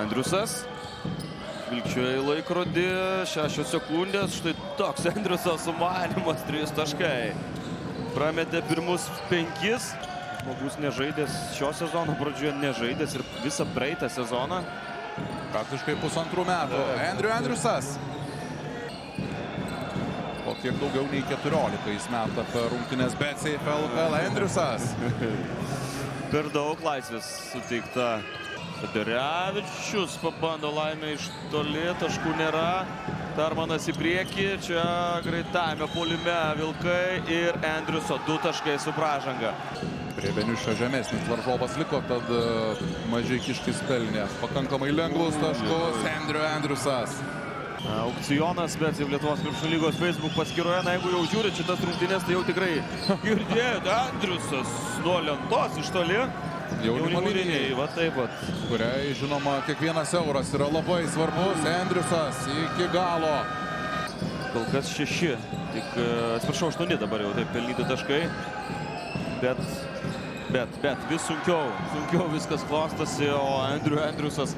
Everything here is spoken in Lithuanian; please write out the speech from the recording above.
Andriusas. Vilkčioja į laikrodį, 6 sekundės. Štai toks Andriusas sumanimas, 3 taškai. Prametė pirmus 5. Žmogus nežaidęs šio sezono pradžioje, nežaidęs ir visą praeitą sezoną. Praktiškai 1,5 metų. Andriusas. O kiek daugiau nei 14 metą per rungtynes BCF LKL Andriusas. Per daug laisvės suteikta. Federevičius pabando laimę iš toli, taškų nėra. Tarmanas į priekį, čia greitame puolime Vilkai ir Andriuso 2 taškai su pražanga. Prie Beniušio žemesnis varžovas liko, tad Mažeikiškis pelnė pakankamai lengvus taškus. Andriusas. Aukcionas, bet jau Lietuvos krepšinio lygos Facebook paskyroje, na jeigu jau žiūrit šitas rungtynes, tai jau tikrai girdėjote, Andriusas nuo lentos iš toli. Jaunimo linijai, va taip pat. Kuriai, žinoma, kiekvienas euras yra labai svarbus. Andriusas iki galo. Kol kas 6, tik, atsiprašau, 8 dabar jau taip pelnyti taškai. Bet vis sunkiau viskas klostosi, o Andriusas